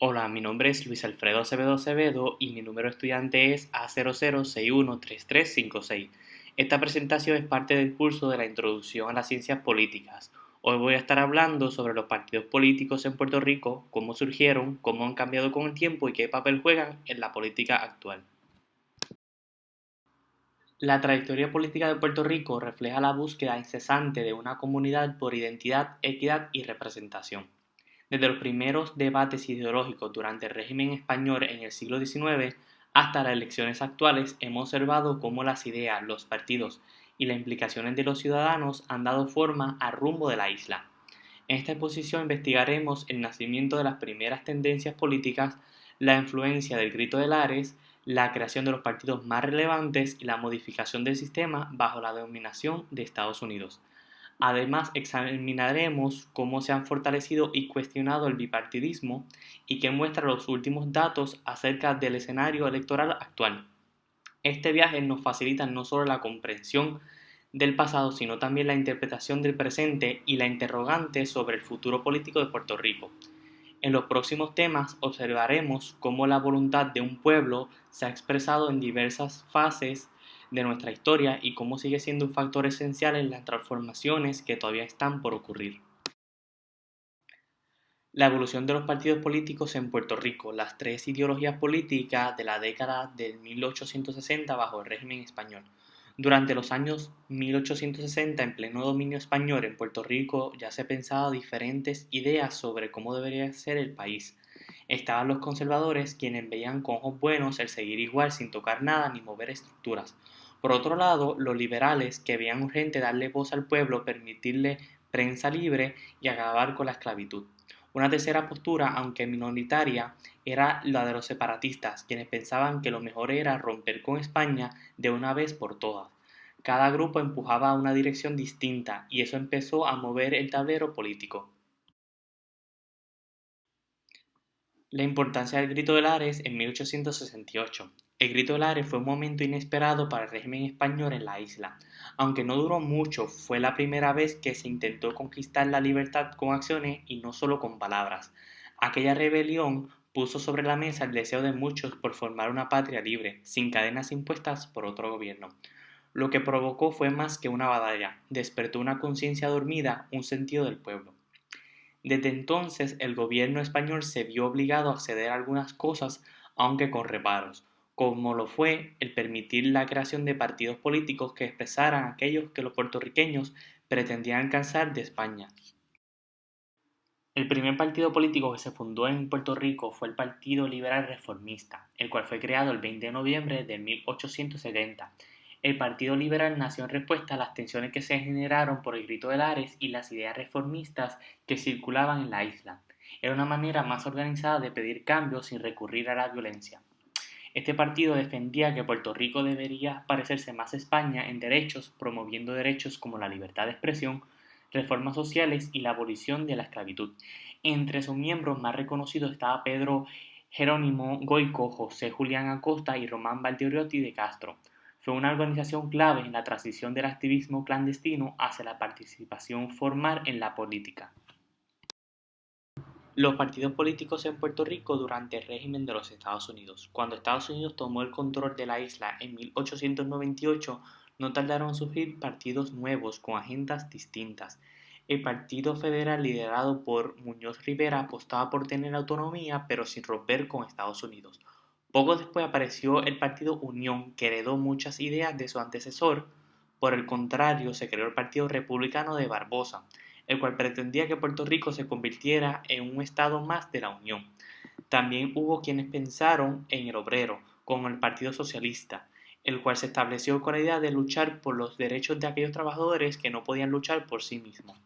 Hola, mi nombre es Luis Alfredo Acevedo y mi número de estudiante es A00613356. Esta presentación es parte del curso de la Introducción a las Ciencias Políticas. Hoy voy a estar hablando sobre los partidos políticos en Puerto Rico, cómo surgieron, cómo han cambiado con el tiempo y qué papel juegan en la política actual. La trayectoria política de Puerto Rico refleja la búsqueda incesante de una comunidad por identidad, equidad y representación. Desde los primeros debates ideológicos durante el régimen español en el siglo XIX hasta las elecciones actuales, hemos observado cómo las ideas, los partidos y las implicaciones de los ciudadanos han dado forma al rumbo de la isla. En esta exposición investigaremos el nacimiento de las primeras tendencias políticas, la influencia del Grito de Lares, la creación de los partidos más relevantes y la modificación del sistema bajo la dominación de Estados Unidos. Además, examinaremos cómo se han fortalecido y cuestionado el bipartidismo y qué muestran los últimos datos acerca del escenario electoral actual. Este viaje nos facilita no solo la comprensión del pasado, sino también la interpretación del presente y la interrogante sobre el futuro político de Puerto Rico. En los próximos temas observaremos cómo la voluntad de un pueblo se ha expresado en diversas fases de nuestra historia y cómo sigue siendo un factor esencial en las transformaciones que todavía están por ocurrir. La evolución de los partidos políticos en Puerto Rico, las tres ideologías políticas de la década de 1860 bajo el régimen español. Durante los años 1860, en pleno dominio español en Puerto Rico, ya se pensaba diferentes ideas sobre cómo debería ser el país. Estaban los conservadores, quienes veían con ojos buenos el seguir igual sin tocar nada ni mover estructuras. Por otro lado, los liberales, que veían urgente darle voz al pueblo, permitirle prensa libre y acabar con la esclavitud. Una tercera postura, aunque minoritaria, era la de los separatistas, quienes pensaban que lo mejor era romper con España de una vez por todas. Cada grupo empujaba a una dirección distinta y eso empezó a mover el tablero político. La importancia del Grito de Lares en 1868. El Grito de Lares fue un momento inesperado para el régimen español en la isla. Aunque no duró mucho, fue la primera vez que se intentó conquistar la libertad con acciones y no solo con palabras. Aquella rebelión puso sobre la mesa el deseo de muchos por formar una patria libre, sin cadenas impuestas por otro gobierno. Lo que provocó fue más que una batalla, despertó una conciencia dormida, un sentido del pueblo. Desde entonces el gobierno español se vio obligado a ceder a algunas cosas, aunque con reparos, como lo fue el permitir la creación de partidos políticos que expresaran aquellos que los puertorriqueños pretendían alcanzar de España. El primer partido político que se fundó en Puerto Rico fue el Partido Liberal Reformista, el cual fue creado el 20 de noviembre de 1870. El Partido Liberal nació en respuesta a las tensiones que se generaron por el Grito de Lares y las ideas reformistas que circulaban en la isla. Era una manera más organizada de pedir cambios sin recurrir a la violencia. Este partido defendía que Puerto Rico debería parecerse más a España en derechos, promoviendo derechos como la libertad de expresión, reformas sociales y la abolición de la esclavitud. Entre sus miembros más reconocidos estaba Pedro Jerónimo Goico, José Julián Acosta y Román Valdeoriotti de Castro. Fue una organización clave en la transición del activismo clandestino hacia la participación formal en la política. Los partidos políticos en Puerto Rico durante el régimen de los Estados Unidos. Cuando Estados Unidos tomó el control de la isla en 1898, no tardaron en surgir partidos nuevos con agendas distintas. El Partido Federal, liderado por Muñoz Rivera, apostaba por tener autonomía pero sin romper con Estados Unidos. Poco después apareció el Partido Unión, que heredó muchas ideas de su antecesor. Por el contrario, se creó el Partido Republicano de Barbosa, el cual pretendía que Puerto Rico se convirtiera en un estado más de la Unión. También hubo quienes pensaron en el obrero, como el Partido Socialista, el cual se estableció con la idea de luchar por los derechos de aquellos trabajadores que no podían luchar por sí mismos.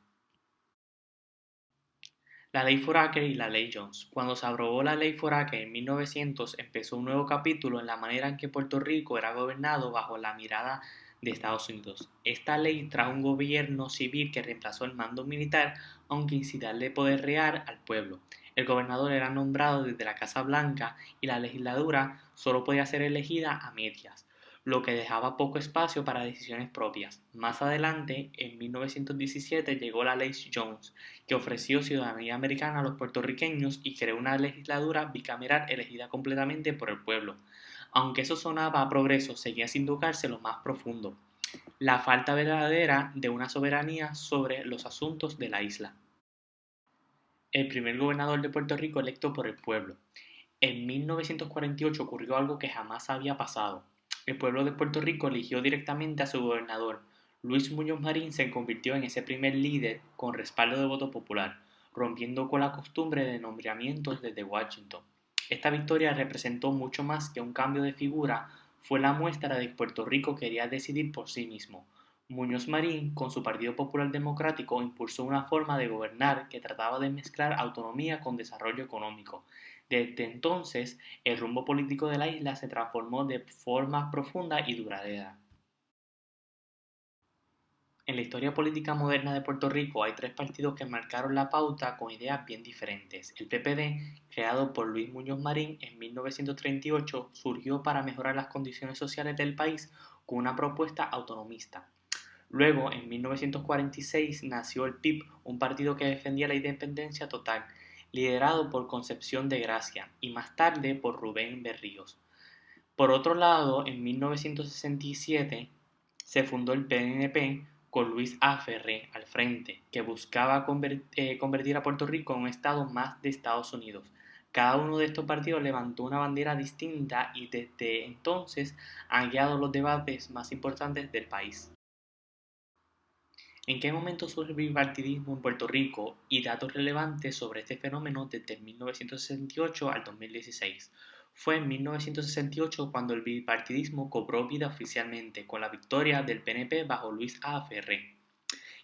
La Ley Foraker y la Ley Jones. Cuando se aprobó la Ley Foraker en 1900, empezó un nuevo capítulo en la manera en que Puerto Rico era gobernado bajo la mirada de Estados Unidos. Esta ley trajo un gobierno civil que reemplazó el mando militar, aunque sin darle poder real al pueblo. El gobernador era nombrado desde la Casa Blanca y la legislatura solo podía ser elegida a medias. lo que dejaba poco espacio para decisiones propias. Más adelante, en 1917, llegó la Ley Jones, que ofreció ciudadanía americana a los puertorriqueños y creó una legislatura bicameral elegida completamente por el pueblo. Aunque eso sonaba a progreso, seguía sin tocarse lo más profundo, la falta verdadera de una soberanía sobre los asuntos de la isla. El primer gobernador de Puerto Rico electo por el pueblo. En 1948 ocurrió algo que jamás había pasado. El pueblo de Puerto Rico eligió directamente a su gobernador. Luis Muñoz Marín se convirtió en ese primer líder con respaldo de voto popular, rompiendo con la costumbre de nombramientos desde Washington. Esta victoria representó mucho más que un cambio de figura, fue la muestra de que Puerto Rico quería decidir por sí mismo. Muñoz Marín, con su Partido Popular Democrático, impulsó una forma de gobernar que trataba de mezclar autonomía con desarrollo económico. Desde entonces, el rumbo político de la isla se transformó de forma profunda y duradera. En la historia política moderna de Puerto Rico hay tres partidos que marcaron la pauta con ideas bien diferentes. El PPD, creado por Luis Muñoz Marín en 1938, surgió para mejorar las condiciones sociales del país con una propuesta autonomista. Luego, en 1946, nació el PIB, un partido que defendía la independencia total, liderado por Concepción de Gracia y más tarde por Rubén Berríos. Por otro lado, en 1967 se fundó el PNP con Luis A. Ferré al frente, que buscaba convertir a Puerto Rico en un estado más de Estados Unidos. Cada uno de estos partidos levantó una bandera distinta y desde entonces han guiado los debates más importantes del país. ¿En qué momento surge el bipartidismo en Puerto Rico? Y datos relevantes sobre este fenómeno desde 1968 al 2016. Fue en 1968 cuando el bipartidismo cobró vida oficialmente, con la victoria del PNP bajo Luis A. Ferré,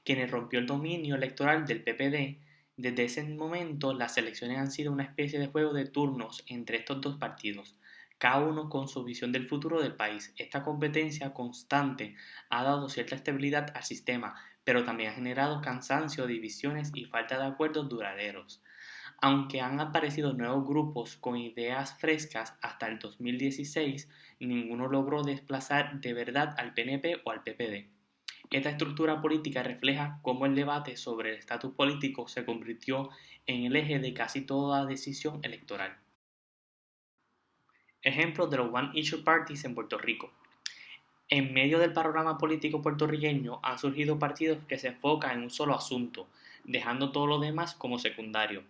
quien rompió el dominio electoral del PPD. Desde ese momento, las elecciones han sido una especie de juego de turnos entre estos dos partidos, cada uno con su visión del futuro del país. Esta competencia constante ha dado cierta estabilidad al sistema, pero también ha generado cansancio, divisiones y falta de acuerdos duraderos. Aunque han aparecido nuevos grupos con ideas frescas hasta el 2016, ninguno logró desplazar de verdad al PNP o al PPD. Esta estructura política refleja cómo el debate sobre el estatus político se convirtió en el eje de casi toda decisión electoral. Ejemplos de los One Issue Parties en Puerto Rico. En medio del panorama político puertorriqueño han surgido partidos que se enfocan en un solo asunto, dejando todo lo demás como secundario.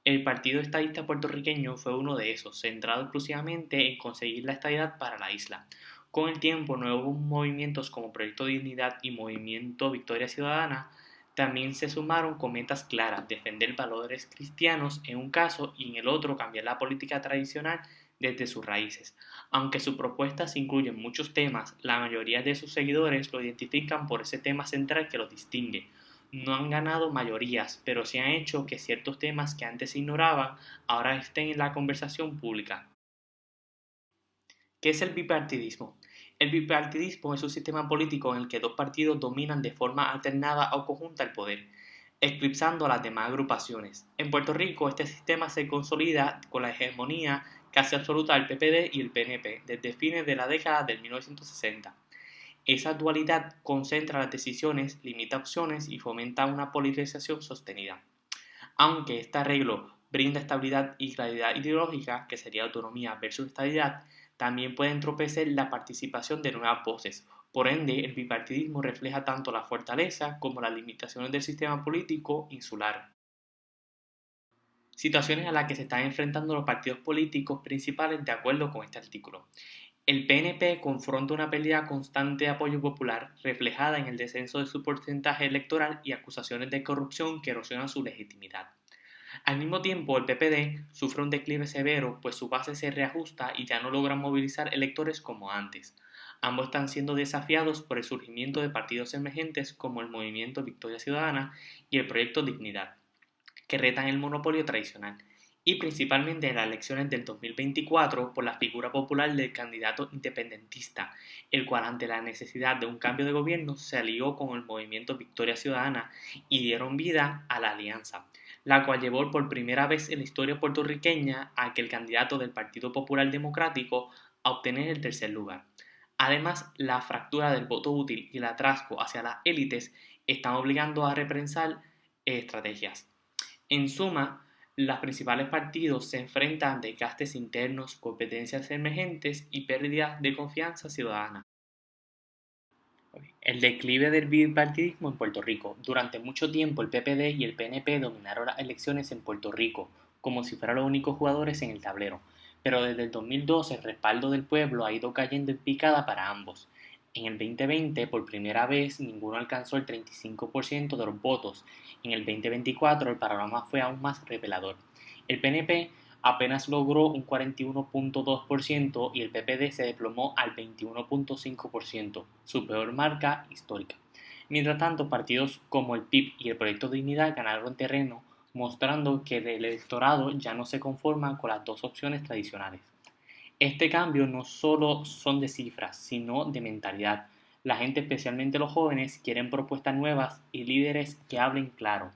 El Partido Estadista Puertorriqueño fue uno de esos, centrado exclusivamente en conseguir la estadidad para la isla. Con el tiempo, nuevos movimientos como Proyecto Dignidad y Movimiento Victoria Ciudadana también se sumaron con metas claras: defender valores cristianos en un caso y en el otro cambiar la política tradicional desde sus raíces. Aunque sus propuestas incluyen muchos temas, la mayoría de sus seguidores lo identifican por ese tema central que los distingue. No han ganado mayorías, pero sí han hecho que ciertos temas que antes se ignoraban ahora estén en la conversación pública. ¿Qué es el bipartidismo? El bipartidismo es un sistema político en el que dos partidos dominan de forma alternada o conjunta el poder, eclipsando a las demás agrupaciones. En Puerto Rico, este sistema se consolida con la hegemonía casi absoluta del PPD y el PNP desde fines de la década de 1960. Esa dualidad concentra las decisiones, limita opciones y fomenta una polarización sostenida. Aunque este arreglo brinda estabilidad y claridad ideológica, que sería autonomía versus estabilidad, también puede entorpecer la participación de nuevas voces. Por ende, el bipartidismo refleja tanto la fortaleza como las limitaciones del sistema político insular. Situaciones a las que se están enfrentando los partidos políticos principales de acuerdo con este artículo. El PNP confronta una pérdida constante de apoyo popular, reflejada en el descenso de su porcentaje electoral y acusaciones de corrupción que erosionan su legitimidad. Al mismo tiempo, el PPD sufre un declive severo, pues su base se reajusta y ya no logra movilizar electores como antes. Ambos están siendo desafiados por el surgimiento de partidos emergentes como el Movimiento Victoria Ciudadana y el Proyecto Dignidad, que retan el monopolio tradicional, y principalmente en las elecciones del 2024 por la figura popular del candidato independentista, el cual ante la necesidad de un cambio de gobierno se alió con el movimiento Victoria Ciudadana y dieron vida a la alianza, la cual llevó por primera vez en la historia puertorriqueña a que el candidato del Partido Popular Democrático a obtener el tercer lugar. Además, la fractura del voto útil y el atrasco hacia las élites están obligando a repensar estrategias. En suma, los principales partidos se enfrentan a desgastes internos, competencias emergentes y pérdidas de confianza ciudadana. El declive del bipartidismo en Puerto Rico. Durante mucho tiempo el PPD y el PNP dominaron las elecciones en Puerto Rico, como si fueran los únicos jugadores en el tablero. Pero desde el 2012 el respaldo del pueblo ha ido cayendo en picada para ambos. En el 2020, por primera vez, ninguno alcanzó el 35% de los votos. En el 2024 el panorama fue aún más revelador. El PNP apenas logró un 41.2% y el PPD se desplomó al 21.5%, su peor marca histórica. Mientras tanto, partidos como el PIB y el Proyecto Dignidad ganaron terreno, mostrando que el electorado ya no se conforma con las dos opciones tradicionales. Este cambio no solo son de cifras, sino de mentalidad. La gente, especialmente los jóvenes, quieren propuestas nuevas y líderes que hablen claro.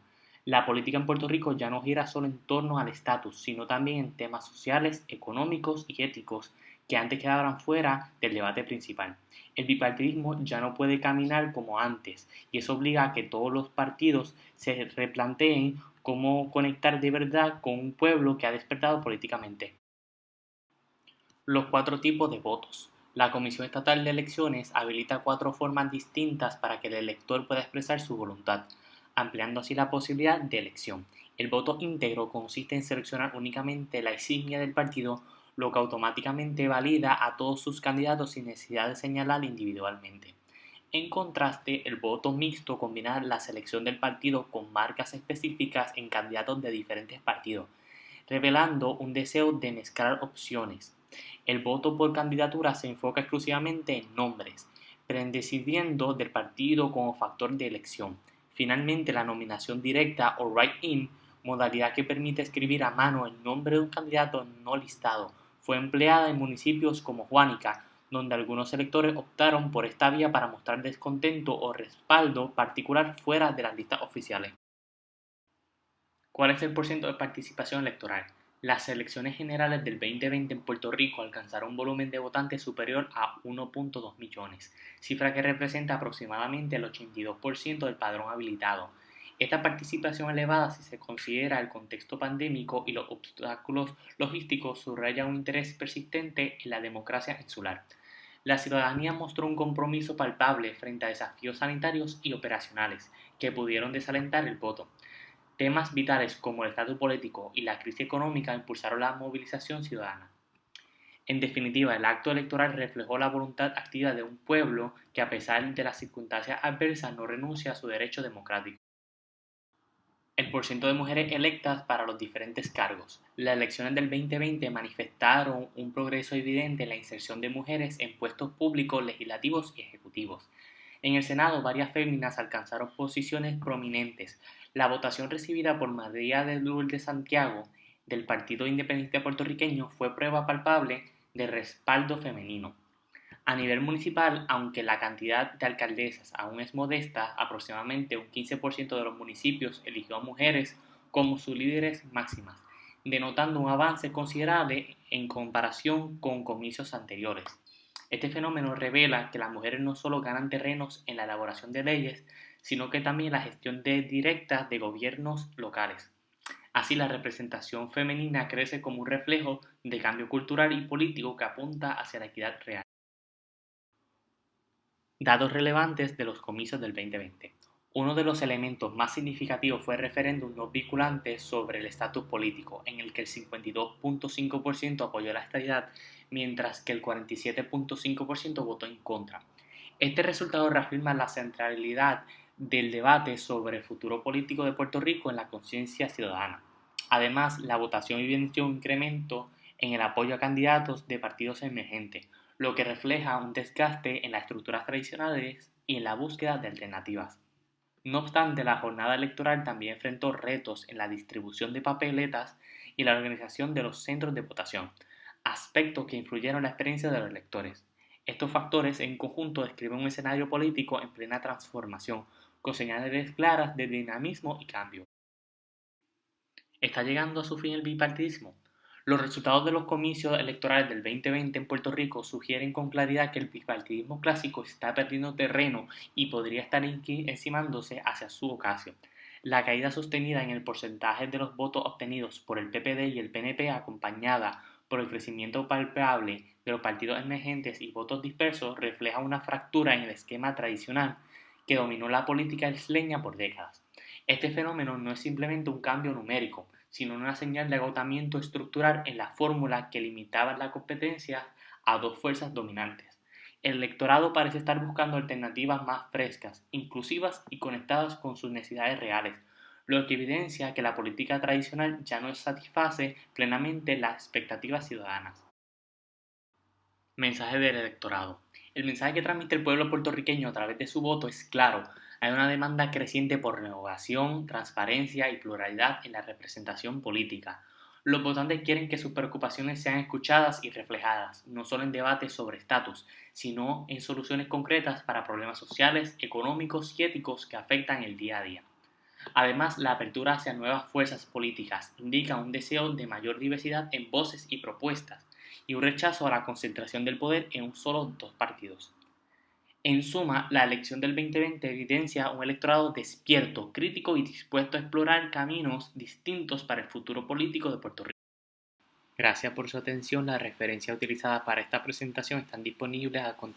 La política en Puerto Rico ya no gira solo en torno al estatus, sino también en temas sociales, económicos y éticos que antes quedaban fuera del debate principal. El bipartidismo ya no puede caminar como antes y eso obliga a que todos los partidos se replanteen cómo conectar de verdad con un pueblo que ha despertado políticamente. Los cuatro tipos de votos. La Comisión Estatal de Elecciones habilita cuatro formas distintas para que el elector pueda expresar su voluntad, ampliando así la posibilidad de elección. El voto íntegro consiste en seleccionar únicamente la insignia del partido, lo que automáticamente valida a todos sus candidatos sin necesidad de señalar individualmente. En contraste, el voto mixto combina la selección del partido con marcas específicas en candidatos de diferentes partidos, revelando un deseo de mezclar opciones. El voto por candidatura se enfoca exclusivamente en nombres, prescindiendo del partido como factor de elección. Finalmente, la nominación directa o write-in, modalidad que permite escribir a mano el nombre de un candidato no listado, fue empleada en municipios como Juanica, donde algunos electores optaron por esta vía para mostrar descontento o respaldo particular fuera de las listas oficiales. ¿Cuál es el porcentaje de participación electoral? Las elecciones generales del 2020 en Puerto Rico alcanzaron un volumen de votantes superior a 1.2 millones, cifra que representa aproximadamente el 82% del padrón habilitado. Esta participación elevada, si se considera el contexto pandémico y los obstáculos logísticos, subraya un interés persistente en la democracia insular. La ciudadanía mostró un compromiso palpable frente a desafíos sanitarios y operacionales que pudieron desalentar el voto. Temas vitales como el estatus político y la crisis económica impulsaron la movilización ciudadana. En definitiva, el acto electoral reflejó la voluntad activa de un pueblo que, a pesar de las circunstancias adversas, no renuncia a su derecho democrático. El porcentaje de mujeres electas para los diferentes cargos. Las elecciones del 2020 manifestaron un progreso evidente en la inserción de mujeres en puestos públicos, legislativos y ejecutivos. En el Senado, varias féminas alcanzaron posiciones prominentes. La votación recibida por María de Lourdes Santiago, del Partido Independiente Puertorriqueño, fue prueba palpable de respaldo femenino. A nivel municipal, aunque la cantidad de alcaldesas aún es modesta, aproximadamente un 15% de los municipios eligió a mujeres como sus líderes máximas, denotando un avance considerable en comparación con comicios anteriores. Este fenómeno revela que las mujeres no solo ganan terrenos en la elaboración de leyes, sino que también en la gestión directa de gobiernos locales. Así, la representación femenina crece como un reflejo de cambio cultural y político que apunta hacia la equidad real. Datos relevantes de los comicios del 2020. Uno de los elementos más significativos fue el referéndum no vinculante sobre el estatus político, en el que el 52.5% apoyó la estadidad, mientras que el 47.5% votó en contra. Este resultado reafirma la centralidad del debate sobre el futuro político de Puerto Rico en la conciencia ciudadana. Además, la votación evidenció un incremento en el apoyo a candidatos de partidos emergentes, lo que refleja un desgaste en las estructuras tradicionales y en la búsqueda de alternativas. No obstante, la jornada electoral también enfrentó retos en la distribución de papeletas y la organización de los centros de votación, aspectos que influyeron en la experiencia de los electores. Estos factores en conjunto describen un escenario político en plena transformación, con señales claras de dinamismo y cambio. ¿Está llegando a su fin el bipartidismo? Los resultados de los comicios electorales del 2020 en Puerto Rico sugieren con claridad que el bipartidismo clásico está perdiendo terreno y podría estar encimándose hacia su ocasión. La caída sostenida en el porcentaje de los votos obtenidos por el PPD y el PNP, acompañada por el crecimiento palpable de los partidos emergentes y votos dispersos, refleja una fractura en el esquema tradicional que dominó la política isleña por décadas. Este fenómeno no es simplemente un cambio numérico, sino una señal de agotamiento estructural en la fórmula que limitaba la competencia a dos fuerzas dominantes. El electorado parece estar buscando alternativas más frescas, inclusivas y conectadas con sus necesidades reales, lo que evidencia que la política tradicional ya no satisface plenamente las expectativas ciudadanas. Mensaje del electorado. El mensaje que transmite el pueblo puertorriqueño a través de su voto es claro. Hay una demanda creciente por renovación, transparencia y pluralidad en la representación política. Los votantes quieren que sus preocupaciones sean escuchadas y reflejadas, no solo en debates sobre estatus, sino en soluciones concretas para problemas sociales, económicos y éticos que afectan el día a día. Además, la apertura hacia nuevas fuerzas políticas indica un deseo de mayor diversidad en voces y propuestas, y un rechazo a la concentración del poder en un solo dos partidos. En suma, la elección del 2020 evidencia un electorado despierto, crítico y dispuesto a explorar caminos distintos para el futuro político de Puerto Rico. Gracias por su atención. Las referencias utilizadas para esta presentación están disponibles a continuación.